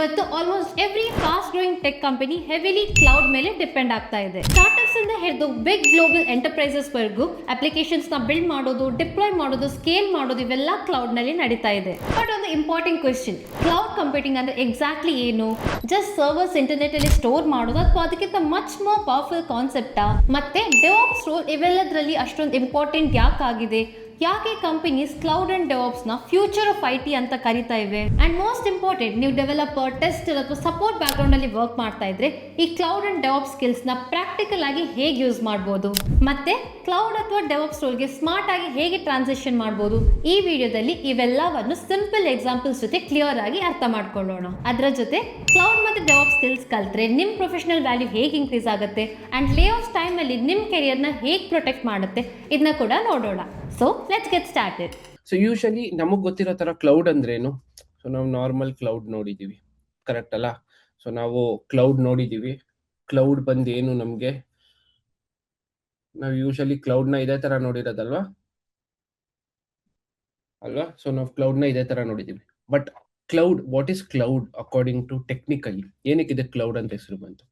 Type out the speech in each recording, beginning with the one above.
ಇವತ್ತು almost every fast growing tech company heavily cloud ಮೇಲೆ depend ಆಗ್ತಾ ಇದೆ. ಸ್ಟಾರ್ಟ್ಅಪ್ಸ್ ಇಂದ ಹಿಡಿದು ಬಿಗ್ ಗ್ಲೋಬಲ್ ಎಂಟರ್ಪ್ರೈಸಸ್ ವರೆಗೂ ಅಪ್ಲಿಕೇಶನ್ಸ್ ನ ಬಿಲ್ಡ್ ಮಾಡೋದು, ಡಿಪ್ಲಾಯ್ ಮಾಡೋದು, ಸ್ಕೇಲ್ ಮಾಡೋದು ಇವೆಲ್ಲ ಕ್ಲೌಡ್ ನಲ್ಲಿ ನಡೀತಾ ಇದೆ. ಬಟ್ ಒಂದು ಇಂಪಾರ್ಟೆಂಟ್ ಕ್ವೆಶ್ಚನ್, ಕ್ಲೌಡ್ ಕಂಪ್ಯೂಟಿಂಗ್ ಅಂದ್ರೆ ಎಕ್ಸಾಕ್ಟ್ಲಿ ಏನು? ಜಸ್ಟ್ ಸರ್ವರ್ಸ್ ಇಂಟರ್ನೆಟ್ ಅಲ್ಲಿ ಸ್ಟೋರ್ ಮಾಡೋದು ಅಥವಾ ಅದಕ್ಕಿಂತ ಮಚ್ ಮೋರ್ ಪವರ್ಫುಲ್ ಕಾನ್ಸೆಪ್ಟಾ? ಮತ್ತೆ ಡೆವಾಪ್ಸ್ ರೋಲ್ ಇವೆಲ್ಲದರಲ್ಲಿ ಅಷ್ಟೊಂದು ಇಂಪಾರ್ಟೆಂಟ್ ಯಾಕಾಗಿದೆ? ಯಾಕೆ ಕಂಪನೀಸ್ ಕ್ಲೌಡ್ ಅಂಡ್ ಡೆವಾಪ್ಸ್ ನ ಫ್ಯೂಚರ್ ಆಫ್ ಐ ಟಿ ಅಂತ ಕರೀತಾ ಇವೆ? ಅಂಡ್ ಮೋಸ್ಟ್ ಇಂಪಾರ್ಟೆಂಟ್, ನೀವು ಡೆವಲಪರ್, ಟೆಸ್ಟರ್ ಅಥವಾ ಸಪೋರ್ಟ್ ಬ್ಯಾಕ್ ಗ್ರೌಂಡ್ ಅಲ್ಲಿ ವರ್ಕ್ ಮಾಡ್ತಾ ಇದ್ರೆ ಈ ಕ್ಲೌಡ್ ಅಂಡ್ ಡೆವಾಪ್ಸ್ ಸ್ಕಿಲ್ಸ್ ನ ಪ್ರಾಕ್ಟಿಕಲ್ ಆಗಿ ಹೇಗೆ ಯೂಸ್ ಮಾಡಬಹುದು, ಮತ್ತೆ ಕ್ಲೌಡ್ ಅಥವಾ ಡೆವಾಪ್ಸ್ ರೋಲ್ಗೆ ಸ್ಮಾರ್ಟ್ ಆಗಿ ಹೇಗೆ ಟ್ರಾನ್ಸಿಷನ್ ಮಾಡಬಹುದು, ಈ ವಿಡಿಯೋದಲ್ಲಿ ಇವೆಲ್ಲವನ್ನು ಸಿಂಪಲ್ ಎಕ್ಸಾಂಪಲ್ಸ್ ಜೊತೆ ಕ್ಲಿಯರ್ ಆಗಿ ಅರ್ಥ ಮಾಡ್ಕೊಳ್ಳೋಣ. ಅದರ ಜೊತೆ ಕ್ಲೌಡ್ ಮತ್ತೆ ಡೆವಾಪ್ಸ್ ಸ್ಕಿಲ್ಸ್ ಕಲ್ತ್ರೆ ನಿಮ್ ಪ್ರೊಫೆಷನಲ್ ವ್ಯಾಲ್ಯೂ ಹೇಗೆ ಇನ್ಕ್ರೀಸ್ ಆಗುತ್ತೆ ಅಂಡ್ ಲೇ ಆಫ್ ಟೈಮ್ ಅಲ್ಲಿ ನಿಮ್ ಕೆರಿಯರ್ ನ ಹೇಗೆ ಪ್ರೊಟೆಕ್ಟ್ ಮಾಡುತ್ತೆ ಇದನ್ನ ಕೂಡ ನೋಡೋಣ. So let's get started. So usually ನಮಗೆ ಗೊತ್ತಿರೋ ತರ ಕ್ಲೌಡ್ ಅಂದ್ರೇನು? ಸೊ ನಾವು ನಾರ್ಮಲ್ ಕ್ಲೌಡ್ ನೋಡಿದೀವಿ, ಕರೆಕ್ಟ್ ಅಲ್ಲ? ಸೊ ನಾವು ಕ್ಲೌಡ್ ನೋಡಿದೀವಿ. ಕ್ಲೌಡ್ ಬಂದು ಏನು ನಮ್ಗೆ, ನಾವು ಯೂಶಲಿ ಕ್ಲೌಡ್ ನ ಇದೇ ತರ ನೋಡಿರೋದಲ್ವಾ ಅಲ್ವಾ? ಸೊ ನಾವು ಕ್ಲೌಡ್ ನ ಇದೇ ತರ ನೋಡಿದೀವಿ. But cloud, what is cloud according to technically? ಏನಕ್ಕೆ ಇದಕ್ಕೆ ಕ್ಲೌಡ್ ಅಂತ ಹೆಸರು ಬಂತು?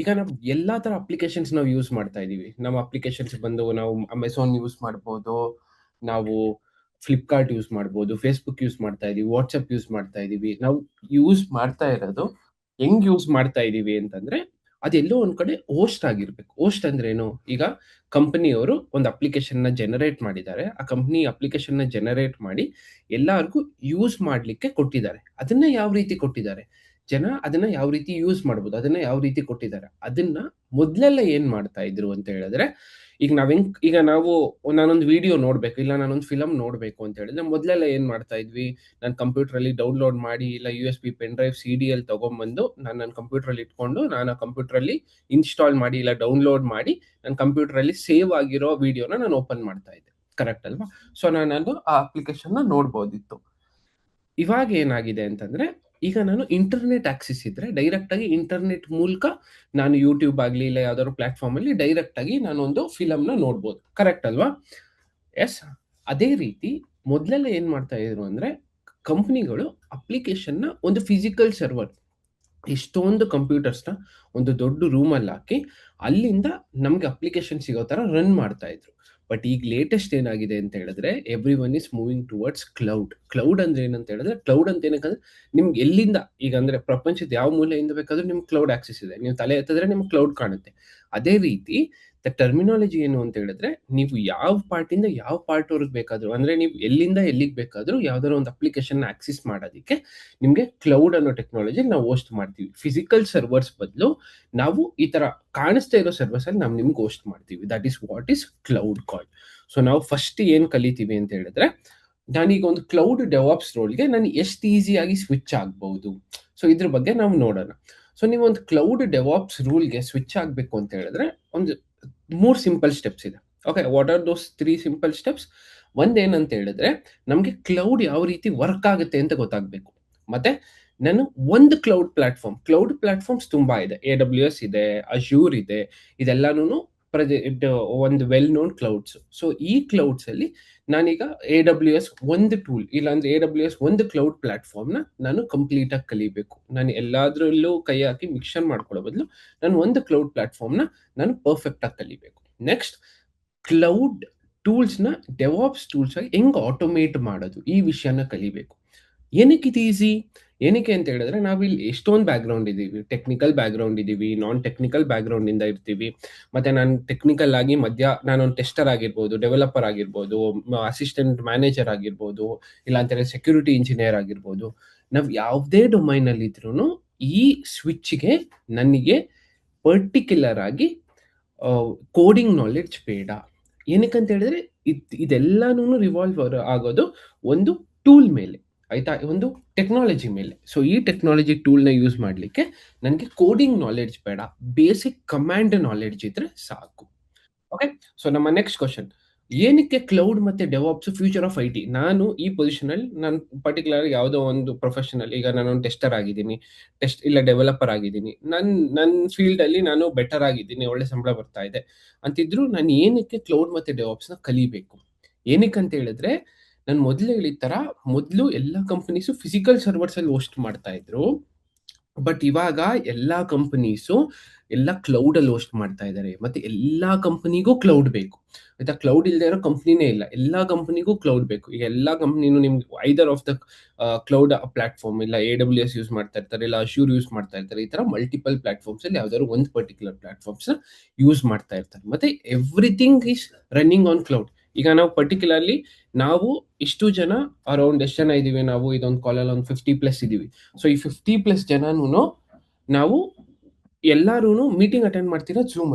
ಈಗ ನಾವು ಎಲ್ಲಾ ತರ ಅಪ್ಲಿಕೇಶನ್ಸ್ ನಾವು ಯೂಸ್ ಮಾಡ್ತಾ ಇದೀವಿ. ನಮ್ಮ ಅಪ್ಲಿಕೇಶನ್ಸ್ ಬಂದು ನಾವು ಅಮೆಝಾನ್ ಯೂಸ್ ಮಾಡ್ಬೋದು, ನಾವು ಫ್ಲಿಪ್ಕಾರ್ಟ್ ಯೂಸ್ ಮಾಡ್ಬೋದು, ಫೇಸ್ಬುಕ್ ಯೂಸ್ ಮಾಡ್ತಾ ಇದೀವಿ, ವಾಟ್ಸಪ್ ಯೂಸ್ ಮಾಡ್ತಾ ಇದೀವಿ. ನಾವು ಯೂಸ್ ಮಾಡ್ತಾ ಇರೋದು ಹೆಂಗ್ ಯೂಸ್ ಮಾಡ್ತಾ ಇದೀವಿ ಅಂತಂದ್ರೆ ಅದೆಲ್ಲೋ ಒಂದ್ ಕಡೆ ಹೋಸ್ಟ್ ಆಗಿರ್ಬೇಕು. ಹೋಸ್ಟ್ ಅಂದ್ರೆ ಏನು? ಈಗ ಕಂಪನಿಯವರು ಒಂದು ಅಪ್ಲಿಕೇಶನ್ ನ ಜನರೇಟ್ ಮಾಡಿದ್ದಾರೆ. ಆ ಕಂಪನಿ ಅಪ್ಲಿಕೇಶನ್ ನ ಜನರೇಟ್ ಮಾಡಿ ಎಲ್ಲರಿಗೂ ಯೂಸ್ ಮಾಡ್ಲಿಕ್ಕೆ ಕೊಟ್ಟಿದ್ದಾರೆ. ಅದನ್ನ ಯಾವ ರೀತಿ ಕೊಟ್ಟಿದ್ದಾರೆ, ಜನ ಅದನ್ನ ಯಾವ ರೀತಿ ಯೂಸ್ ಮಾಡ್ಬೋದು, ಅದನ್ನ ಯಾವ ರೀತಿ ಕೊಟ್ಟಿದ್ದಾರೆ, ಅದನ್ನ ಮೊದ್ಲೆಲ್ಲ ಏನ್ ಮಾಡ್ತಾ ಇದ್ರು ಅಂತ ಹೇಳಿದ್ರೆ, ಈಗ ನಾವು ನಾನೊಂದು ವಿಡಿಯೋ ನೋಡ್ಬೇಕು, ಇಲ್ಲ ನಾನೊಂದು ಫಿಲಮ್ ನೋಡ್ಬೇಕು ಅಂತ ಹೇಳಿದ್ರೆ ಮೊದ್ಲೆಲ್ಲ ಏನ್ ಮಾಡ್ತಾ ಇದ್ವಿ? ನಾನು ಕಂಪ್ಯೂಟರ್ ಅಲ್ಲಿ ಡೌನ್ಲೋಡ್ ಮಾಡಿ, ಇಲ್ಲ USB ಪೆನ್ ಡ್ರೈವ್ CD ಅಲ್ಲಿ ತಗೊಂಡ್ಬಂದು ನಾನು ನನ್ನ ಕಂಪ್ಯೂಟರ್ ಅಲ್ಲಿ ಇಟ್ಕೊಂಡು, ನಾನು ಆ ಕಂಪ್ಯೂಟರ್ ಅಲ್ಲಿ ಇನ್ಸ್ಟಾಲ್ ಮಾಡಿ ಇಲ್ಲ ಡೌನ್ಲೋಡ್ ಮಾಡಿ ನನ್ನ ಕಂಪ್ಯೂಟರ್ ಅಲ್ಲಿ ಸೇವ್ ಆಗಿರೋ ವಿಡಿಯೋನ ನಾನು ಓಪನ್ ಮಾಡ್ತಾ ಇದ್ದೆ, ಕರೆಕ್ಟ್ ಅಲ್ವಾ? ಸೊ ನಾನು ಆ ಅಪ್ಲಿಕೇಶನ್ ನ ನೋಡ್ಬೋದಿತ್ತು. ಇವಾಗ ಏನಾಗಿದೆ ಅಂತಂದ್ರೆ, ಈಗ ನಾನು ಇಂಟರ್ನೆಟ್ ಆಕ್ಸಿಸ್ ಇದ್ರೆ ಡೈರೆಕ್ಟ್ ಆಗಿ ಇಂಟರ್ನೆಟ್ ಮೂಲಕ ನಾನು ಯೂಟ್ಯೂಬ್ ಆಗ್ಲಿ ಇಲ್ಲ ಯಾವ್ದಾದ್ರು ಪ್ಲಾಟ್ಫಾರ್ಮ್ ಅಲ್ಲಿ ಡೈರೆಕ್ಟ್ ಆಗಿ ನಾನು ಒಂದು ಫಿಲಮ್ ನ ನೋಡ್ಬೋದು, ಕರೆಕ್ಟ್ ಅಲ್ವಾ? ಎಸ್. ಅದೇ ರೀತಿ ಮೊದ್ಲೆಲ್ಲ ಏನ್ ಮಾಡ್ತಾ ಇದ್ರು ಅಂದ್ರೆ, ಕಂಪನಿಗಳು ಅಪ್ಲಿಕೇಶನ್ ನ ಒಂದು ಫಿಸಿಕಲ್ ಸರ್ವರ್, ಎಷ್ಟೊಂದು ಕಂಪ್ಯೂಟರ್ಸ್ ನ ಒಂದು ದೊಡ್ಡ ರೂಮ್ ಅಲ್ಲಿ ಹಾಕಿ ಅಲ್ಲಿಂದ ನಮ್ಗೆ ಅಪ್ಲಿಕೇಶನ್ ಸಿಗೋ ತರ ರನ್ ಮಾಡ್ತಾ ಇದ್ರು. ಬಟ್ ಈಗ ಲೇಟೆಸ್ಟ್ ಏನಾಗಿದೆ ಅಂತ ಹೇಳಿದ್ರೆ, every one is moving towards cloud. Cloud ಅಂದ್ರೆ ಏನಂತ ಹೇಳಿದ್ರೆ, ಕ್ಲೌಡ್ ಅಂತ ಏನಕ್ಕಂದ್ರೆ ನಿಮ್ಗೆ ಎಲ್ಲಿಂದ, ಈಗ ಅಂದ್ರೆ ಪ್ರಪಂಚದ ಯಾವ ಮೂಲೆಯಿಂದ ಬೇಕಾದ್ರೂ ನಿಮ್ಗೆ ಕ್ಲೌಡ್ ಆಕ್ಸೆಸ್ ಇದೆ. ನೀವು ತಲೆ ಎತ್ತಿದ್ರೆ ನಿಮ್ಗೆ ಕ್ಲೌಡ್ ಕಾಣುತ್ತೆ. ಅದೇ ರೀತಿ ದ ಟರ್ಮಿನಾಲಜಿ ಏನು ಅಂತ ಹೇಳಿದ್ರೆ, ನೀವು ಯಾವ ಪಾರ್ಟಿಂದ ಯಾವ ಪಾರ್ಟ್ ವರ್ಗ್ ಬೇಕಾದ್ರೂ, ಅಂದ್ರೆ ನೀವು ಎಲ್ಲಿಂದ ಎಲ್ಲಿಗೆ ಬೇಕಾದ್ರೂ ಯಾವ್ದಾದ್ರು ಒಂದು ಅಪ್ಲಿಕೇಶನ್ ಆಕ್ಸೆಸ್ ಮಾಡೋದಕ್ಕೆ ನಿಮ್ಗೆ ಕ್ಲೌಡ್ ಅನ್ನೋ ಟೆಕ್ನಾಲಜಿ ನಾವು ಹೋಸ್ಟ್ ಮಾಡ್ತೀವಿ. ಫಿಸಿಕಲ್ ಸರ್ವರ್ಸ್ ಬದಲು ನಾವು ಈ ತರ ಕಾಣಿಸ್ತಾ ಇರೋ ಸರ್ವರ್ಸ್ ಅಲ್ಲಿ ನಾವು ನಿಮ್ಗೆ ಹೋಸ್ಟ್ ಮಾಡ್ತೀವಿ. That is what is cloud call. So ನಾವು ಫಸ್ಟ್ ಏನ್ ಕಲಿತೀವಿ ಅಂತ ಹೇಳಿದ್ರೆ, ನಾನೀಗ ಒಂದು ಕ್ಲೌಡ್ ಡೆವಾಪ್ಸ್ ರೋಲ್ಗೆ ನಾನು ಎಷ್ಟು ಈಸಿಯಾಗಿ ಸ್ವಿಚ್ ಆಗ್ಬಹುದು, ಸೊ ಇದ್ರ ಬಗ್ಗೆ ನಾವು ನೋಡೋಣ. ಸೊ ನೀವು ಒಂದು ಕ್ಲೌಡ್ ಡೆವಾಪ್ಸ್ ರೂಲ್ಗೆ ಸ್ವಿಚ್ ಆಗ್ಬೇಕು ಅಂತ ಹೇಳಿದ್ರೆ ಒಂದು 3 ಸಿಂಪಲ್ ಸ್ಟೆಪ್ಸ್ ಇದೆ. Okay, what are those 3 simple steps? ಒಂದೇನಂತ ಹೇಳಿದ್ರೆ, ನಮ್ಗೆ ಕ್ಲೌಡ್ ಯಾವ ರೀತಿ ವರ್ಕ್ ಆಗುತ್ತೆ ಅಂತ ಗೊತ್ತಾಗ್ಬೇಕು. ಮತ್ತೆ ನಾನು ಒಂದು ಕ್ಲೌಡ್ ಪ್ಲಾಟ್ಫಾರ್ಮ್ಸ್ ತುಂಬಾ ಇದೆ. AWS ಇದೆ, ಅಶ್ಯೂರ್ ಇದೆ, ಇದೆಲ್ಲಾನು ಒಂದು ವೆಲ್ ನೋನ್ ಕ್ಲೌಡ್ಸ್. ಸೊ ಈ ಕ್ಲೌಡ್ಸ್ ಅಲ್ಲಿ ನಾನೀಗ AWS ಒಂದು ಟೂಲ್, ಇಲ್ಲಾಂದ್ರೆ AWS ಒಂದು ಕ್ಲೌಡ್ ಪ್ಲಾಟ್ಫಾರ್ಮ್ ನ ನಾನು ಕಂಪ್ಲೀಟ್ ಆಗಿ ಕಲಿಬೇಕು. ನಾನು ಎಲ್ಲಾದ್ರಲ್ಲೂ ಕೈ ಹಾಕಿ ಮಿಕ್ಸರ್ ಮಾಡ್ಕೊಳ್ಳೋ ಬದಲು ನಾನು ಒಂದು ಕ್ಲೌಡ್ ಪ್ಲಾಟ್ಫಾರ್ಮ್ ನ ನಾನು ಪರ್ಫೆಕ್ಟ್ ಆಗಿ ಕಲಿಬೇಕು. ನೆಕ್ಸ್ಟ್, ಕ್ಲೌಡ್ ಟೂಲ್ಸ್ ನ ಡೆವಾಪ್ಸ್ ಟೂಲ್ಸ್ ಆಗಿ ಹೆಂಗ್ ಆಟೋಮೇಟ್ ಮಾಡೋದು, ಈ ವಿಷಯನ ಕಲಿಬೇಕು. ಏನಕ್ಕೆ ಇದು ಈಸಿ? ಏನಕ್ಕೆ ಅಂತ ಹೇಳಿದ್ರೆ, ನಾವಿಲ್ಲಿ ಎಷ್ಟೊಂದು ಬ್ಯಾಕ್ ಗ್ರೌಂಡ್ ಇದೀವಿ. ಟೆಕ್ನಿಕಲ್ ಬ್ಯಾಕ್ ಗ್ರೌಂಡ್ ಇದೀವಿ, ನಾನ್ ಟೆಕ್ನಿಕಲ್ ಬ್ಯಾಕ್ ಗ್ರೌಂಡ್ ಇಂದ ಇರ್ತೀವಿ. ಮತ್ತೆ ನಾನು ಟೆಕ್ನಿಕಲ್ ಆಗಿ ನಾನೊಂದು ಟೆಸ್ಟರ್ ಆಗಿರ್ಬೋದು, ಡೆವಲಪರ್ ಆಗಿರ್ಬೋದು, ಅಸಿಸ್ಟೆಂಟ್ ಮ್ಯಾನೇಜರ್ ಆಗಿರ್ಬೋದು, ಇಲ್ಲ ಅಂತಂದ್ರೆ ಸೆಕ್ಯೂರಿಟಿ ಇಂಜಿನಿಯರ್ ಆಗಿರ್ಬೋದು. ನಾವ್ ಯಾವುದೇ ಡೊಮೈನ್ ಅಲ್ಲಿ ಇದ್ರೂ ಈ ಸ್ವಿಚ್ಗೆ ನನಗೆ ಪರ್ಟಿಕ್ಯುಲರ್ ಆಗಿ ಕೋಡಿಂಗ್ ನಾಲೆಡ್ಜ್ ಬೇಡ. ಏನಕ್ಕಂತ ಹೇಳಿದ್ರೆ ಇದೆಲ್ಲಾನು ರಿವಾಲ್ವ್ ಆಗೋದು ಒಂದು ಟೂಲ್ ಮೇಲೆ, ಆಯ್ತಾ, ಒಂದು ಟೆಕ್ನಾಲಜಿ ಮೇಲೆ. ಸೊ ಈ ಟೆಕ್ನಾಲಜಿ ಟೂಲ್ ನ ಯೂಸ್ ಮಾಡ್ಲಿಕ್ಕೆ ನನಗೆ ಕೋಡಿಂಗ್ ನಾಲೆಡ್ಜ್ ಬೇಡ, ಬೇಸಿಕ್ ಕಮಾಂಡ್ ನಾಲೆಡ್ಜ್ ಇದ್ರೆ ಸಾಕು. ಓಕೆ, ಸೊ ನಮ್ಮ ನೆಕ್ಸ್ಟ್ ಕ್ವಶನ್, ಏನಕ್ಕೆ ಕ್ಲೌಡ್ ಮತ್ತೆ ಡೆವಾಪ್ಸ್ ಫ್ಯೂಚರ್ ಆಫ್ IT? ನಾನು ಈ ಪೊಸಿಷನ್ ಅಲ್ಲಿ, ನಾನು ಪರ್ಟಿಕ್ಯುಲರ್ ಯಾವುದೋ ಒಂದು ಪ್ರೊಫೆಷನಲ್, ಈಗ ನಾನು ಟೆಸ್ಟರ್ ಆಗಿದ್ದೀನಿ, ಇಲ್ಲ ಡೆವಲಪರ್ ಆಗಿದ್ದೀನಿ, ನನ್ನ ಫೀಲ್ಡ್ ಅಲ್ಲಿ ನಾನು ಬೆಟರ್ ಆಗಿದ್ದೀನಿ, ಒಳ್ಳೆ ಸಂಬಳ ಬರ್ತಾ ಇದೆ ಅಂತಿದ್ರು, ನಾನು ಏನಕ್ಕೆ ಕ್ಲೌಡ್ ಮತ್ತೆ ಡೆವಾಪ್ಸ್ ನ ಕಲಿಬೇಕು? ಏನಕ್ಕೆ ಅಂತ ಹೇಳಿದ್ರೆ, ನಾನು ಮೊದಲು ಹೇಳಿದ ತರ, ಮೊದಲು ಎಲ್ಲ ಕಂಪನೀಸು ಫಿಸಿಕಲ್ ಸರ್ವರ್ಸ್ ಅಲ್ಲಿ ಹೋಸ್ಟ್ ಮಾಡ್ತಾ ಇದ್ರು. ಬಟ್ ಇವಾಗ ಎಲ್ಲಾ ಕಂಪನೀಸು ಎಲ್ಲ ಕ್ಲೌಡ್ ಅಲ್ಲಿ ಹೋಸ್ಟ್ ಮಾಡ್ತಾ ಇದ್ದಾರೆ. ಮತ್ತೆ ಎಲ್ಲಾ ಕಂಪನಿಗೂ ಕ್ಲೌಡ್ ಬೇಕು. ಆಯ್ತಾ, ಕ್ಲೌಡ್ ಇಲ್ಲದೆ ಇರೋ ಕಂಪನಿನೇ ಇಲ್ಲ. ಎಲ್ಲಾ ಕಂಪನಿಗೂ ಕ್ಲೌಡ್ ಬೇಕು. ಈಗ ಎಲ್ಲಾ ಕಂಪನಿನೂ ನಿಮ್ಗೆ either of the cloud platform, ಇಲ್ಲ AWS ಯೂಸ್ ಮಾಡ್ತಾ ಇರ್ತಾರೆ, ಇಲ್ಲ ಅಶ್ಯೂರ್ ಯೂಸ್ ಮಾಡ್ತಾ ಇರ್ತಾರೆ. ಈ ತರ ಮಲ್ಟಿಪಲ್ ಪ್ಲಾಟ್ಫಾರ್ಮ್ಸ್ ಅಲ್ಲಿ ಯಾವ್ದಾದ್ರು ಒಂದು ಪರ್ಟಿಕ್ಯುಲರ್ ಪ್ಲಾಟ್ಫಾರ್ಮ್ಸ್ ಯೂಸ್ ಮಾಡ್ತಾ ಇರ್ತಾರೆ. ಮತ್ತೆ everything is running on cloud. ಈಗ ನಾವು ಪರ್ಟಿಕ್ಯುಲರ್ಲಿ ನಾವು ಇಷ್ಟು ಜನ ಅರೌಂಡ್ ಎಷ್ಟು ಜನ ಇದೀವಿ ನಾವು ಇದೊಂದು ಕಾಲಲ್ಲಿ ಒಂದು 50+ ಇದೀವಿ. ಸೊ ಈ 50+ ಜನನು ನಾವು ಎಲ್ಲಾರು ಮೀಟಿಂಗ್ ಅಟೆಂಡ್ ಮಾಡ್ತೀರಾ ಝೂಮ್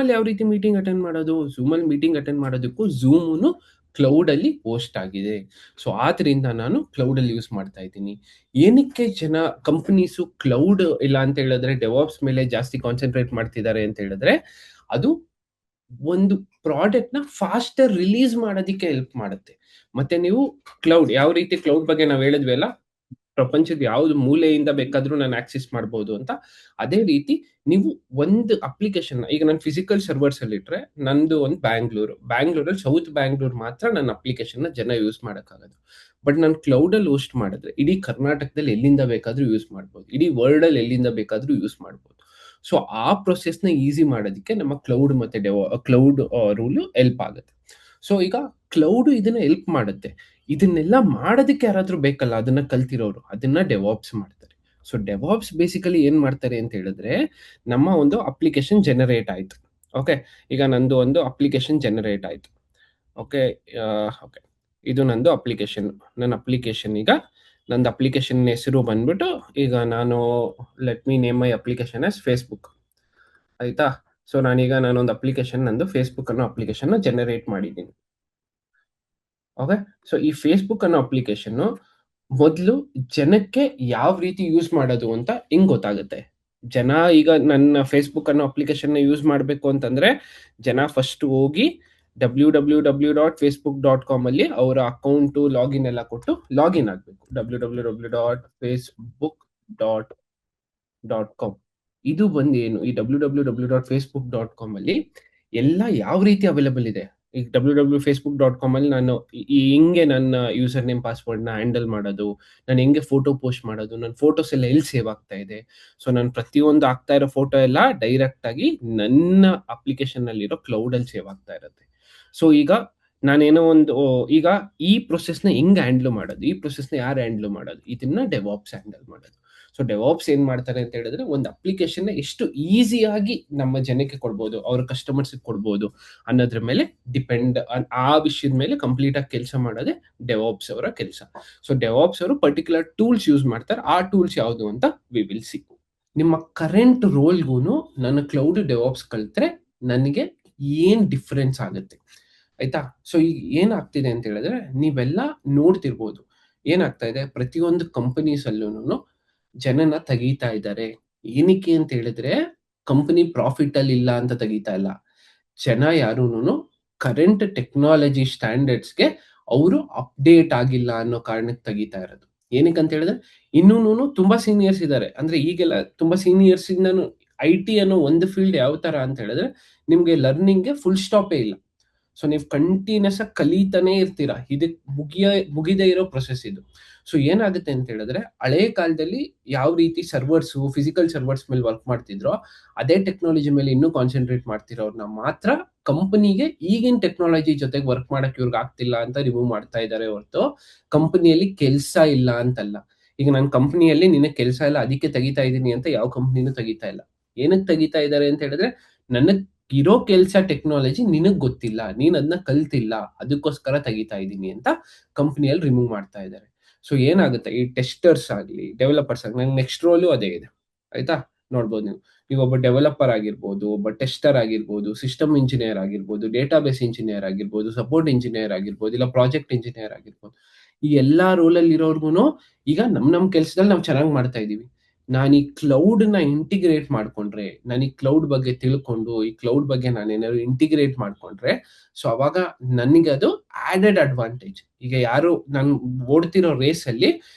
ಅಲ್ಲಿ ಯಾವ ರೀತಿ ಮೀಟಿಂಗ್ ಅಟೆಂಡ್ ಮಾಡೋದು? ಝೂಮ್ ಅಲ್ಲಿ ಮೀಟಿಂಗ್ ಅಟೆಂಡ್ ಮಾಡೋದಕ್ಕೂ ಝೂಮ್ ಕ್ಲೌಡ್ ಅಲ್ಲಿ ಹೋಸ್ಟ್ ಆಗಿದೆ. ಸೊ ಆದ್ರಿಂದ ನಾನು ಕ್ಲೌಡ್ ಅಲ್ಲಿ ಯೂಸ್ ಮಾಡ್ತಾ ಇದ್ದೀನಿ. ಏನಕ್ಕೆ ಜನ ಕಂಪನೀಸು ಕ್ಲೌಡ್ ಇಲ್ಲ ಅಂತ ಹೇಳಿದ್ರೆ ಡೆವಾಪ್ಸ್ ಮೇಲೆ ಜಾಸ್ತಿ ಕಾನ್ಸಂಟ್ರೇಟ್ ಮಾಡ್ತಿದ್ದಾರೆ ಅಂತ ಹೇಳಿದ್ರೆ, ಅದು ಒಂದು ಪ್ರಾಡಕ್ಟ್ ನ ಫಾಸ್ಟರ್ ರಿಲೀಸ್ ಮಾಡೋದಕ್ಕೆ ಹೆಲ್ಪ್ ಮಾಡುತ್ತೆ. ಮತ್ತೆ ನೀವು ಕ್ಲೌಡ್ ಯಾವ ರೀತಿ ಕ್ಲೌಡ್ ಬಗ್ಗೆ ನಾವು ಹೇಳಿದ್ವಿ ಅಲ್ಲ, ಪ್ರಪಂಚದ ಯಾವ್ದು ಮೂಲೆಯಿಂದ ಬೇಕಾದ್ರೂ ನಾನು ಆಕ್ಸೆಸ್ ಮಾಡ್ಬೋದು ಅಂತ. ಅದೇ ರೀತಿ ನೀವು ಒಂದು ಅಪ್ಲಿಕೇಶನ್, ಈಗ ನಾನು ಫಿಸಿಕಲ್ ಸರ್ವರ್ಸ್ ಅಲ್ಲಿ ಇಟ್ರೆ, ನಂದು ಒಂದು ಬ್ಯಾಂಗ್ಳೂರಲ್ಲಿ ಸೌತ್ ಬ್ಯಾಂಗ್ಳೂರ್ ಮಾತ್ರ ನನ್ನ ಅಪ್ಲಿಕೇಶನ್ ನ ಜನ ಯೂಸ್ ಮಾಡಕ್ಕಾಗೋದು. ಬಟ್ ನಾನು ಕ್ಲೌಡ್ ಅಲ್ಲಿ ಹೋಸ್ಟ್ ಮಾಡಿದ್ರೆ ಇಡೀ ಕರ್ನಾಟಕದಲ್ಲಿ ಎಲ್ಲಿಂದ ಬೇಕಾದ್ರೂ ಯೂಸ್ ಮಾಡ್ಬೋದು, ಇಡೀ ವರ್ಲ್ಡ್ ಅಲ್ಲಿ ಎಲ್ಲಿಂದ ಬೇಕಾದ್ರೂ ಯೂಸ್ ಮಾಡ್ಬೋದು. ಸೊ ಆ ಪ್ರೊಸೆಸ್ ನ ಈಸಿ ಮಾಡೋದಕ್ಕೆ ನಮ್ಮ ಕ್ಲೌಡ್ ಮತ್ತೆ ಕ್ಲೌಡ್ ರೂಲ್ ಹೆಲ್ಪ್ ಆಗುತ್ತೆ. ಸೊ ಈಗ ಕ್ಲೌಡ್ ಇದನ್ನ ಹೆಲ್ಪ್ ಮಾಡುತ್ತೆ. ಇದನ್ನೆಲ್ಲ ಮಾಡೋದಕ್ಕೆ ಯಾರಾದ್ರೂ ಬೇಕಲ್ಲ, ಅದನ್ನ ಕಲ್ತಿರೋರು, ಅದನ್ನ ಡೆವಾಪ್ಸ್ ಮಾಡ್ತಾರೆ. ಸೊ ಡೆವಾಪ್ಸ್ ಬೇಸಿಕಲಿ ಏನ್ ಮಾಡ್ತಾರೆ ಅಂತ ಹೇಳಿದ್ರೆ, ನಮ್ಮ ಒಂದು ಅಪ್ಲಿಕೇಶನ್ ಜನರೇಟ್ ಆಯ್ತು. ಓಕೆ, ಈಗ ನಂದು ಒಂದು ಅಪ್ಲಿಕೇಶನ್ ಜನರೇಟ್ ಆಯ್ತು. ಓಕೆ, ಓಕೆ, ಇದು ನಂದು ಅಪ್ಲಿಕೇಶನ್. ನನ್ನ ಅಪ್ಲಿಕೇಶನ್ ಈಗ ನಂದು ಅಪ್ಲಿಕೇಶನ್ ಹೆಸರು ಬಂದ್ಬಿಟ್ಟು, ಈಗ ನಾನು let me name my application as Facebook. ಆಯ್ತಾ. ಸೊ ನಾನೊಂದು ಅಪ್ಲಿಕೇಶನ್, ನಂದು ಫೇಸ್ಬುಕ್ ಅನ್ನೋ ಅಪ್ಲಿಕೇಶನ್ ಜನರೇಟ್ ಮಾಡಿದ್ದೀನಿ. ಓಕೆ, ಸೊ ಈ ಫೇಸ್ಬುಕ್ ಅನ್ನೋ ಅಪ್ಲಿಕೇಶನ್ ಮೊದಲು ಜನಕ್ಕೆ ಯಾವ ರೀತಿ ಯೂಸ್ ಮಾಡೋದು ಅಂತ ಹೆಂಗ್ ಗೊತ್ತಾಗುತ್ತೆ? ಜನ ಈಗ ನನ್ನ ಫೇಸ್ಬುಕ್ ಅನ್ನೋ ಅಪ್ಲಿಕೇಶನ್ ಯೂಸ್ ಮಾಡಬೇಕು ಅಂತಂದ್ರೆ, ಜನ ಫಸ್ಟ್ ಹೋಗಿ www.facebook.com ಅಲ್ಲಿ ಅವರ ಅಕೌಂಟ್ ಲಾಗಿನ್ ಎಲ್ಲ ಕೊಟ್ಟು ಲಾಗಿನ್ ಆಗಬೇಕು. www.facebook.com ಇದು ಬಂದು ಏನು, ಈ www.facebook.com ಅಲ್ಲಿ ಎಲ್ಲ ಯಾವ ರೀತಿ ಅವೈಲೇಬಲ್ ಇದೆ. ಈಗ www.facebook.com ಅಲ್ಲಿ ನಾನು ಹಿಂಗೆ ನನ್ನ ಯೂಸರ್ ನೇಮ್ ಪಾಸ್ವರ್ಡ್ ನ ಹ್ಯಾಂಡಲ್ ಮಾಡೋದು, ನಾನು ಹೆಂಗೆ ಫೋಟೋ ಪೋಸ್ಟ್ ಮಾಡೋದು, ನನ್ನ ಫೋಟೋಸ್ ಎಲ್ಲ ಎಲ್ಲಿ ಸೇವ್ ಆಗ್ತಾ ಇದೆ. ಸೊ ನಾನು ಪ್ರತಿಯೊಂದು ಆಗ್ತಾ ಇರೋ ಫೋಟೋ ಎಲ್ಲ ಡೈರೆಕ್ಟ್ ಆಗಿ ನನ್ನ ಅಪ್ಲಿಕೇಶನ್ ನಲ್ಲಿರೋ ಕ್ಲೌಡ್ ಅಲ್ಲಿ ಸೇವ್ ಆಗ್ತಾ ಇರುತ್ತೆ. ಸೊ ಈಗ ನಾನೇನೋ ಒಂದು ಈಗ ಈ ಪ್ರೊಸೆಸ್ ನ ಹೆಂಗ್ ಹ್ಯಾಂಡಲ್ ಮಾಡೋದು, ಈ ಪ್ರೊಸೆಸ್ ನ ಯಾರು ಹ್ಯಾಂಡಲ್ ಮಾಡೋದು, ಇದನ್ನ ಡೆವಾಪ್ಸ್ ಹ್ಯಾಂಡಲ್ ಮಾಡೋದು. ಸೊ ಡೆವಾಪ್ಸ್ ಏನ್ ಮಾಡ್ತಾರೆ ಅಂತ ಹೇಳಿದ್ರೆ, ಒಂದು ಅಪ್ಲಿಕೇಶನ್ ಎಷ್ಟು ಈಸಿಯಾಗಿ ನಮ್ಮ ಜನಕ್ಕೆ ಕೊಡ್ಬೋದು, ಅವ್ರ ಕಸ್ಟಮರ್ಸ್ ಕೊಡ್ಬೋದು ಅನ್ನೋದ್ರ ಮೇಲೆ ಡಿಪೆಂಡ್, ಆ ವಿಷಯದ ಮೇಲೆ ಕಂಪ್ಲೀಟ್ ಆಗಿ ಕೆಲಸ ಮಾಡೋದೇ ಡೆವಾಪ್ಸ್ ಅವರ ಕೆಲಸ. ಸೊ ಡೆವಾಪ್ಸ್ ಅವರು ಪರ್ಟಿಕ್ಯುಲರ್ ಟೂಲ್ಸ್ ಯೂಸ್ ಮಾಡ್ತಾರೆ. ಆ ಟೂಲ್ಸ್ ಯಾವುದು ಅಂತ ವಿ ವಿಲ್ ಸಿ. ನಿಮ್ಮ ಕರೆಂಟ್ ರೋಲ್ಗೂನು ನನ್ನ ಕ್ಲೌಡ್ ಡೆವಾಪ್ಸ್ ಕಲ್ತ್ರೆ ನನಗೆ ಏನ್ ಡಿಫ್ರೆನ್ಸ್ ಆಗುತ್ತೆ, ಆಯ್ತಾ. ಸೊ ಈಗ ಏನಾಗ್ತಿದೆ ಅಂತ ಹೇಳಿದ್ರೆ, ನೀವೆಲ್ಲ ನೋಡ್ತಿರ್ಬೋದು ಏನಾಗ್ತಾ ಇದೆ, ಪ್ರತಿಯೊಂದು ಕಂಪನೀಸ್ ಅಲ್ಲೂ ಜನನ ತೆಗೀತಾ ಇದ್ದಾರೆ. ಏನಕ್ಕೆ ಅಂತ ಹೇಳಿದ್ರೆ, ಕಂಪನಿ ಪ್ರಾಫಿಟ್ ಅಲ್ಲಿ ಇಲ್ಲ ಅಂತ ತೆಗೀತಾ ಇಲ್ಲ. ಜನ ಯಾರೂನು ಕರೆಂಟ್ ಟೆಕ್ನಾಲಜಿ ಸ್ಟ್ಯಾಂಡರ್ಡ್ಸ್ಗೆ ಅವರು ಅಪ್ಡೇಟ್ ಆಗಿಲ್ಲ ಅನ್ನೋ ಕಾರಣಕ್ಕೆ ತೆಗಿತಾ ಇರೋದು. ಏನಕ್ಕೆ ಅಂತ ಹೇಳಿದ್ರೆ, ಇನ್ನೂನು ತುಂಬಾ ಸೀನಿಯರ್ಸ್ ಇದ್ದಾರೆ. ಅಂದ್ರೆ ಈಗೆಲ್ಲ ತುಂಬಾ ಸೀನಿಯರ್ಸ್ ಇಂದನು IT ಅನ್ನೋ ಒಂದು ಫೀಲ್ಡ್ ಯಾವ ತರ ಅಂತ ಹೇಳಿದ್ರೆ, ನಿಮ್ಗೆ ಲರ್ನಿಂಗ್ಗೆ ಫುಲ್ ಸ್ಟಾಪೇ ಇಲ್ಲ. ಸೊ ನೀವು ಕಂಟಿನ್ಯೂಸ್ ಆಗಿ ಕಲಿತಾನೆ ಇರ್ತೀರಾ. ಇದಕ್ಕೆ ಮುಗಿದೇ ಇರೋ ಪ್ರೊಸೆಸ್ ಇದು. ಸೊ ಏನಾಗುತ್ತೆ ಅಂತ ಹೇಳಿದ್ರೆ, ಹಳೆ ಕಾಲದಲ್ಲಿ ಯಾವ ರೀತಿ ಸರ್ವರ್ಸ್, ಫಿಸಿಕಲ್ ಸರ್ವರ್ಸ್ ಮೇಲೆ ವರ್ಕ್ ಮಾಡ್ತಿದ್ರೋ, ಅದೇ ಟೆಕ್ನಾಲಜಿ ಮೇಲೆ ಇನ್ನೂ ಕಾನ್ಸಂಟ್ರೇಟ್ ಮಾಡ್ತಿರೋರ್ನ ಮಾತ್ರ ಕಂಪನಿಗೆ ಈಗಿನ ಟೆಕ್ನಾಲಜಿ ಜೊತೆಗೆ ವರ್ಕ್ ಮಾಡಕ್ ಇವ್ರಿಗೆ ಆಗ್ತಿಲ್ಲ ಅಂತ ರಿಮೂವ್ ಮಾಡ್ತಾ ಇದ್ದಾರೆ ಹೊರತು, ಕಂಪನಿಯಲ್ಲಿ ಕೆಲಸ ಇಲ್ಲ ಅಂತಲ್ಲ. ಈಗ ನನ್ನ ಕಂಪನಿಯಲ್ಲಿ ನಿನಗೆ ಕೆಲಸ ಇಲ್ಲ ಅದಕ್ಕೆ ತೆಗಿತಾ ಇದ್ದೀನಿ ಅಂತ ಯಾವ ಕಂಪನಿನೂ ತೆಗಿತಾ ಇಲ್ಲ. ಏನಕ್ಕೆ ತೆಗಿತಾ ಇದ್ದಾರೆ ಅಂತ ಹೇಳಿದ್ರೆ, ನನಗ್ ಇರೋ ಕೆಲಸ ಟೆಕ್ನಾಲಜಿ ನಿನಗ್ ಗೊತ್ತಿಲ್ಲ, ನೀನ್ ಅದನ್ನ ಕಲ್ತಿಲ್ಲ, ಅದಕ್ಕೋಸ್ಕರ ತೆಗಿತಾ ಇದ್ದೀನಿ ಅಂತ ಕಂಪನಿಯಲ್ಲಿ ರಿಮೂವ್ ಮಾಡ್ತಾ ಇದ್ದಾರೆ. ಸೊ ಏನಾಗುತ್ತೆ, ಈ ಟೆಸ್ಟರ್ಸ್ ಆಗ್ಲಿ, ಡೆವಲಪರ್ಸ್ ಆಗ್ಲಿ, ನಂಗೆ ನೆಕ್ಸ್ಟ್ ರೋಲು ಅದೇ ಇದೆ. ಆಯ್ತಾ, ನೋಡ್ಬೋದು ನೀವು ಒಬ್ಬ ಡೆವಲಪರ್ ಆಗಿರ್ಬೋದು, ಒಬ್ಬ ಟೆಸ್ಟರ್ ಆಗಿರ್ಬೋದು, ಸಿಸ್ಟಮ್ ಇಂಜಿನಿಯರ್ ಆಗಿರ್ಬೋದು, ಡೇಟಾಬೇಸ್ ಇಂಜಿನಿಯರ್ ಆಗಿರ್ಬೋದು, ಸಪೋರ್ಟ್ ಇಂಜಿನಿಯರ್ ಆಗಿರ್ಬೋದು, ಇಲ್ಲ ಪ್ರಾಜೆಕ್ಟ್ ಇಂಜಿನಿಯರ್ ಆಗಿರ್ಬೋದು. ಈ ಎಲ್ಲಾ ರೋಲಲ್ಲಿ ಇರೋರ್ಗುನು ಈಗ ನಮ್ ಕೆಲ್ಸದಲ್ಲಿ ನಾವು ಚೆನ್ನಾಗಿ ಮಾಡ್ತಾ ಇದೀವಿ. ನಾನು ಈ ಕ್ಲೌಡ್ ನ ಇಂಟಿಗ್ರೇಟ್ ಮಾಡ್ಕೊಂಡ್ರೆ, ನಾನು ಈ ಕ್ಲೌಡ್ ಬಗ್ಗೆ ತಿಳ್ಕೊಂಡು, ಈ ಕ್ಲೌಡ್ ಬಗ್ಗೆ ನಾನೇನಾದ್ರು ಇಂಟಿಗ್ರೇಟ್ ಮಾಡ್ಕೊಂಡ್ರೆ, ಸೊ ಅವಾಗ ನನಗೆ ಅದು ಆಡೆಡ್ ಅಡ್ವಾಂಟೇಜ್. ಈಗ ಯಾರು ನಾನು ಓಡ್ತಿರೋ ರೇಸ್ ಅಲ್ಲಿ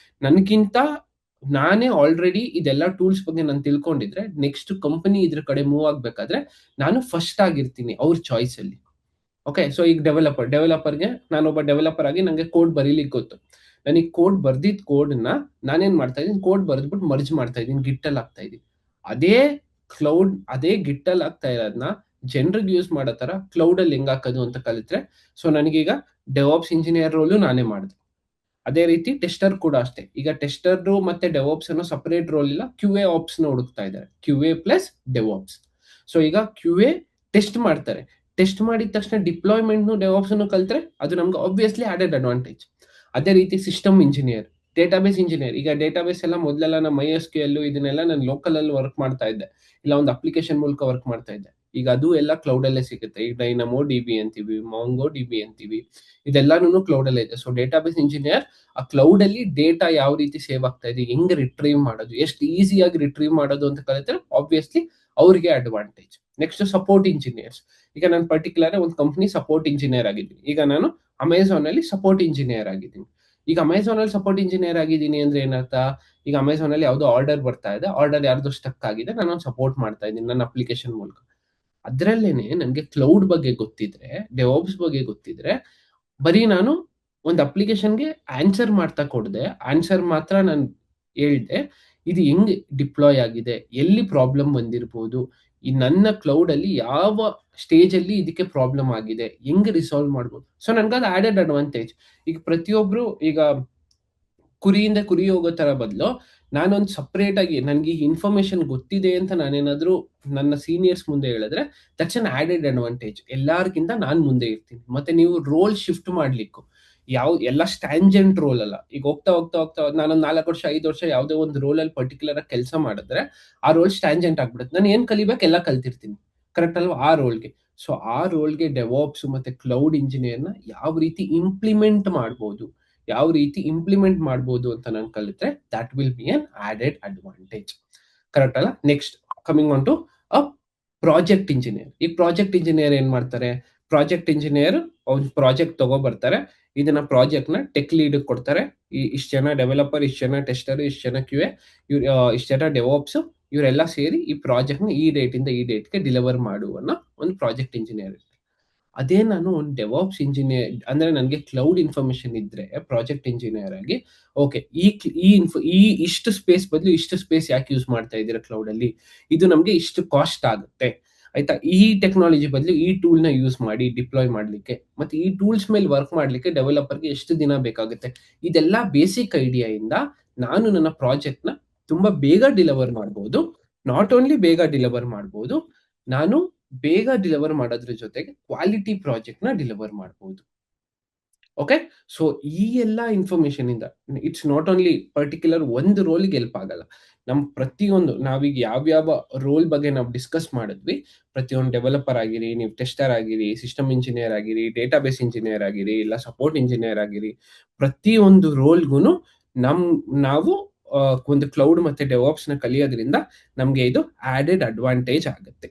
ನನಗಿಂತ ನಾನೇ ಆಲ್ರೆಡಿ ಇದೆಲ್ಲ ಟೂಲ್ಸ್ ಬಗ್ಗೆ ನಾನು ತಿಳ್ಕೊಂಡಿದ್ರೆ, ನೆಕ್ಸ್ಟ್ ಕಂಪನಿ ಇದ್ರ ಕಡೆ ಮೂವ್ ಆಗ್ಬೇಕಾದ್ರೆ ನಾನು ಫಸ್ಟ್ ಆಗಿರ್ತೀನಿ ಅವ್ರ ಚಾಯ್ಸ್ ಅಲ್ಲಿ. ಓಕೆ, ಸೊ ಈಗ ಡೆವಲಪರ್ಗೆ ನಾನೊಬ್ಬ ಡೆವಲಪರ್ ಆಗಿ ನಂಗೆ ಕೋಡ್ ಬರೀಲಿಕ್ಕೆ ಗೊತ್ತು. ನನಗೆ ಕೋಡ್ ಬರ್ದಿದ್ದ ಕೋಡ್ನ ನಾನೇನ್ ಮಾಡ್ತಾ ಇದ್ದೀನಿ, ಕೋಡ್ ಬರ್ದ್ಬಿಟ್ಟು ಮರ್ಜ್ ಮಾಡ್ತಾ ಇದ್ದೀನಿ, ಗಿಟ್ಟಲ್ಲಿ ಆಗ್ತಾ ಇದ್ದೀನಿ. ಅದೇ ಕ್ಲೌಡ್, ಅದೇ ಗಿಟ್ಟಲ್ಲಿ ಆಗ್ತಾ ಇರೋದನ್ನ ಜನರಿಗೆ ಯೂಸ್ ಮಾಡೋ ತರ ಕ್ಲೌಡ್ ಅಲ್ಲಿ ಹೆಂಗ್ ಹಾಕೋದು ಅಂತ ಕಲಿತ್ರೆ, ಸೊ ನನಗೀಗ ಡೆವಾಪ್ಸ್ ಇಂಜಿನಿಯರ್ ರೋಲು ನಾನೇ ಮಾಡಿದೆ. ಅದೇ ರೀತಿ ಟೆಸ್ಟರ್ ಕೂಡ ಅಷ್ಟೇ. ಈಗ ಟೆಸ್ಟರ್ ಮತ್ತೆ ಡೆವಾಪ್ಸ್ ಅನ್ನೋ ಸಪರೇಟ್ ರೋಲ್ ಇಲ್ಲ, ಕ್ಯೂ ಎ ಆಪ್ಸ್ ನ ಹುಡುಕ್ತಾ ಇದ್ದಾರೆ, Q A plus DevOps. So ಈಗ ಕ್ಯೂ ಎ ಟೆಸ್ಟ್ ಮಾಡ್ತಾರೆ, ಟೆಸ್ಟ್ ಮಾಡಿದ ತಕ್ಷಣ ಡಿಪ್ಲಾಯ್ಮೆಂಟ್ ಡೆವಾಪ್ಸ್ ಅನ್ನು ಕಲ್ತ್ರೆ ಅದು ನಮ್ಗೆ ಆಬ್ವಿಯಸ್ಲಿ ಆಡೆಡ್ ಅಡ್ವಾಂಟೇಜ್. ಅದೇ ರೀತಿ ಸಿಸ್ಟಮ್ ಇಂಜಿನಿಯರ್, ಡೇಟಾಬೇಸ್ ಇಂಜಿನಿಯರ್. ಈಗ ಡೇಟಾಬೇಸ್ ಎಲ್ಲ ಮೊದಲೆಲ್ಲ ನಮ್ಮ MySQL ಇದನ್ನೆಲ್ಲ ನಾನು ಲೋಕಲ್ ಅಲ್ಲಿ ವರ್ಕ್ ಮಾಡ್ತಾ ಇದ್ದೆ, ಇಲ್ಲ ಒಂದು ಅಪ್ಲಿಕೇಶನ್ ಮೂಲಕ ವರ್ಕ್ ಮಾಡ್ತಾ ಇದ್ದೆ. ಈಗ ಅದು ಎಲ್ಲ ಕ್ಲೌಡ್ ಅಲ್ಲೇ ಸಿಗುತ್ತೆ. ಈಗ ಡೈನಮೋ DB ಅಂತೀವಿ, ಮಾಂಗೋ DB ಅಂತೀವಿ, ಇದೆಲ್ಲಾನು ಕ್ಲೌಡ್ ಅಲ್ಲೇ ಇದೆ. ಸೊ ಡೇಟಾಬೇಸ್ ಇಂಜಿನಿಯರ್ ಆ ಕ್ಲೌಡ್ ಅಲ್ಲಿ ಡೇಟಾ ಯಾವ ರೀತಿ ಸೇವ್ ಆಗ್ತಾ ಇದೆ, ಹೆಂಗ್ ರಿಟ್ರೀವ್ ಮಾಡೋದು, ಎಷ್ಟು ಈಸಿಯಾಗಿ ರಿಟ್ರೀವ್ ಮಾಡೋದು ಅಂತ ಕಲಿತ್ರೆ ಆಬ್ವಿಯಸ್ಲಿ ಅವ್ರಿಗೆ ಅಡ್ವಾಂಟೇಜ್. Next support engineers. ಈಗ ನಾನು ಪರ್ಟಿಕ್ಯುಲರ್ ಒಂದು ಕಂಪ್ನಿ ಸಪೋರ್ಟ್ ಇಂಜಿನಿಯರ್ ಆಗಿದ್ದೀನಿ. ಈಗ ನಾನು ಅಮೆಝಾನ್ ಅಲ್ಲಿ ಸಪೋರ್ಟ್ ಇಂಜಿನಿಯರ್ ಆಗಿದ್ದೀನಿ. ಈಗ ಅಮೆಝಾನ್ ಅಲ್ಲಿ ಸಪೋರ್ಟ್ ಇಂಜಿನಿಯರ್ ಆಗಿದ್ದೀನಿ ಅಂದ್ರೆ ಏನರ್ಥ, ಈಗ ಅಮೆಝಾನ್ ಅಲ್ಲಿ ಯಾವ್ದೋ ಆರ್ಡರ್ ಬರ್ತಾ ಇದೆ, ಆರ್ಡರ್ ಯಾರ್ದೋ ಸ್ಟಕ್ ಆಗಿದೆ, ನಾನು ಸಪೋರ್ಟ್ ಮಾಡ್ತಾ ಇದ್ದೀನಿ ನನ್ನ ಅಪ್ಲಿಕೇಶನ್ ಮೂಲಕ. ಅದ್ರಲ್ಲೇನೆ ನನಗೆ ಕ್ಲೌಡ್ ಬಗ್ಗೆ ಗೊತ್ತಿದ್ರೆ, ಡೆವಾಪ್ಸ್ ಬಗ್ಗೆ ಗೊತ್ತಿದ್ರೆ, ಬರೀ ನಾನು ಒಂದು ಅಪ್ಲಿಕೇಶನ್ಗೆ ಆನ್ಸರ್ ಮಾಡ್ತಾ ಕೊಡದೆ, ಆನ್ಸರ್ ಮಾತ್ರ ನಾನು ಹೇಳ್ದೆ, ಇದು ಹೆಂಗ್ ಡಿಪ್ಲಾಯ್ ಆಗಿದೆ, ಎಲ್ಲಿ ಪ್ರಾಬ್ಲಮ್ ಬಂದಿರಬಹುದು, ಈ ನನ್ನ ಕ್ಲೌಡ್ ಅಲ್ಲಿ ಯಾವ ಸ್ಟೇಜ್ ಅಲ್ಲಿ ಇದಕ್ಕೆ ಪ್ರಾಬ್ಲಮ್ ಆಗಿದೆ, ಹೆಂಗ್ ರಿಸಾಲ್ವ್ ಮಾಡ್ಬೋದು. ಸೊ ನನ್ಗದು ಆಡೆಡ್ ಅಡ್ವಾಂಟೇಜ್. ಈಗ ಪ್ರತಿಯೊಬ್ರು ಈಗ ಕುರಿಯಿಂದ ಕುರಿ ಹೋಗೋ ತರ ಬದಲು ನಾನೊಂದು ಸಪ್ರೇಟ್ ಆಗಿ ನನ್ಗೆ ಈ ಇನ್ಫಾರ್ಮೇಶನ್ ಗೊತ್ತಿದೆ ಅಂತ ನಾನೇನಾದ್ರೂ ನನ್ನ ಸೀನಿಯರ್ಸ್ ಮುಂದೆ ಹೇಳಿದ್ರೆ ದಟ್ಸ್ ಅನ್ ಆಡೆಡ್ ಅಡ್ವಾಂಟೇಜ್. ಎಲ್ಲಾರ್ಗಿಂತ ನಾನ್ ಮುಂದೆ ಇರ್ತೀನಿ. ಮತ್ತೆ ನೀವು ರೋಲ್ ಶಿಫ್ಟ್ ಮಾಡ್ಲಿಕ್ಕೂ ಎಲ್ಲ ಸ್ಟ್ಯಾಂಜೆಂಟ್ ರೋಲ್ ಅಲ್ಲ. ಈಗ ಹೋಗ್ತಾ ಹೋಗ್ತಾ ಹೋಗ್ತಾ ನಾನೊಂದು 4 ವರ್ಷ 5 ವರ್ಷ ಯಾವುದೇ ಒಂದು ರೋಲ್ ಅಲ್ಲಿ ಪರ್ಟಿಕ್ಯುಲರ್ ಆಗಿ ಕೆಲಸ ಮಾಡಿದ್ರೆ ಆ ರೋಲ್ ಸ್ಟ್ಯಾಂಜೆಂಟ್ ಆಗ್ಬಿಡುತ್ತೆ. ನಾನು ಏನ್ ಕಲಿಬೇಕು ಎಲ್ಲ ಕಲ್ತಿರ್ತೀನಿ, ಕರೆಕ್ಟ್ ಅಲ್ವಾ ಆ ರೋಲ್ಗೆ. ಸೊ ಆ ರೋಲ್ಗೆ ಡೆವಾಪ್ಸ್ ಮತ್ತೆ ಕ್ಲೌಡ್ ಇಂಜಿನಿಯರ್ನ ಯಾವ ರೀತಿ ಇಂಪ್ಲಿಮೆಂಟ್ ಮಾಡ್ಬೋದು, ಯಾವ ರೀತಿ ಇಂಪ್ಲಿಮೆಂಟ್ ಮಾಡ್ಬೋದು ಅಂತ ನಾನು ಕಲಿತ್ರೆ that will be an added advantage. Correct ಅಲ್ಲ. Next coming on to a project engineer. ಈ ಪ್ರಾಜೆಕ್ಟ್ ಇಂಜಿನಿಯರ್ ಏನ್ ಮಾಡ್ತಾರೆ, ಪ್ರಾಜೆಕ್ಟ್ ಇಂಜಿನಿಯರ್ ಒಂದು ಪ್ರಾಜೆಕ್ಟ್ ತಗೋಬರ್ತಾರೆ, ಇದನ್ನ ಪ್ರಾಜೆಕ್ಟ್ ನ ಟೆಕ್ ಲೀಡ್ ಕೊಡ್ತಾರೆ. ಇಷ್ಟು ಜನ ಡೆವಲಪರ್, ಇಷ್ಟು ಜನ ಟೆಸ್ಟರ್, ಇಷ್ಟು ಜನ QA, ಇಷ್ಟು ಜನ ಡೆವಾಪ್ಸ್, ಇವರೆಲ್ಲ ಸೇರಿ ಈ ಪ್ರಾಜೆಕ್ಟ್ ನ ಈ ಡೇಟ್ ಇಂದ ಈ ಡೇಟ್ಗೆ ಡಿಲಿವರ್ ಮಾಡುವನ್ನ ಒಂದು ಪ್ರಾಜೆಕ್ಟ್ ಇಂಜಿನಿಯರ್. ಅದೇ ನಾನು ಒಂದು ಡೆವಾಪ್ಸ್ ಇಂಜಿನಿಯರ್ ಅಂದ್ರೆ ನನಗೆ ಕ್ಲೌಡ್ ಇನ್ಫಾರ್ಮೇಶನ್ ಇದ್ರೆ ಪ್ರಾಜೆಕ್ಟ್ ಇಂಜಿನಿಯರ್ ಆಗಿ, ಓಕೆ ಈ ಇಷ್ಟು ಸ್ಪೇಸ್ ಬದಲು ಇಷ್ಟು ಸ್ಪೇಸ್ ಯಾಕೆ ಯೂಸ್ ಮಾಡ್ತಾ ಇದ್ದೀರಾ ಕ್ಲೌಡ್ ಅಲ್ಲಿ, ಇದು ನಮ್ಗೆ ಇಷ್ಟು ಕಾಸ್ಟ್ ಆಗುತ್ತೆ ಆಯ್ತಾ, ಈ ಟೆಕ್ನಾಲಜಿ ಬದಲು ಈ ಟೂಲ್ ನ ಯೂಸ್ ಮಾಡಿ ಡಿಪ್ಲಾಯ್ ಮಾಡ್ಲಿಕ್ಕೆ, ಮತ್ತೆ ಈ ಟೂಲ್ಸ್ ಮೇಲೆ ವರ್ಕ್ ಮಾಡ್ಲಿಕ್ಕೆ ಡೆವಲಪರ್ಗೆ ಎಷ್ಟು ದಿನ ಬೇಕಾಗುತ್ತೆ. ಇದೆಲ್ಲ ಬೇಸಿಕ್ ಐಡಿಯಾ ಇಂದ ನಾನು ನನ್ನ ಪ್ರಾಜೆಕ್ಟ್ ನ ತುಂಬಾ ಬೇಗ ಡಿಲಿವರ್ ಮಾಡಬಹುದು. ನಾಟ್ ಓನ್ಲಿ ಬೇಗ ಡಿಲಿವರ್ ಮಾಡಬಹುದು, ನಾನು ಬೇಗ ಡಿಲಿವರ್ ಮಾಡೋದ್ರ ಜೊತೆಗೆ ಕ್ವಾಲಿಟಿ ಪ್ರಾಜೆಕ್ಟ್ ನ ಡಿಲಿವರ್ ಮಾಡಬಹುದು. ಓಕೆ, ಸೊ ಈ ಎಲ್ಲ ಇನ್ಫಾರ್ಮೇಶನ್ ಇಂದ ಇಟ್ಸ್ ನಾಟ್ ಓನ್ಲಿ ಪರ್ಟಿಕ್ಯುಲರ್ ಒಂದು ರೋಲ್ಗೆ ಹೆಲ್ಪ್ ಆಗಲ್ಲ. ನಮ್ ಪ್ರತಿಯೊಂದು ನಾವೀಗ ಯಾವ್ಯಾವ ರೋಲ್ ಬಗ್ಗೆ ನಾವು ಡಿಸ್ಕಸ್ ಮಾಡಿದ್ವಿ, ಪ್ರತಿಯೊಂದು ಡೆವಲಪರ್ ಆಗಿರಿ, ನೀವು ಟೆಸ್ಟರ್ ಆಗಿರಿ, ಸಿಸ್ಟಮ್ ಇಂಜಿನಿಯರ್ ಆಗಿರಿ, ಡೇಟಾಬೇಸ್ ಇಂಜಿನಿಯರ್ ಆಗಿರಿ, ಇಲ್ಲ ಸಪೋರ್ಟ್ ಇಂಜಿನಿಯರ್ ಆಗಿರಿ, ಪ್ರತಿಯೊಂದು ರೋಲ್ಗೂ ನಾವು ಒಂದು ಕ್ಲೌಡ್ ಮತ್ತೆ ಡೆವಾಪ್ಸ್ ನ ಕಲಿಯೋದ್ರಿಂದ ನಮ್ಗೆ ಇದು ಆಡೆಡ್ ಅಡ್ವಾಂಟೇಜ್ ಆಗುತ್ತೆ.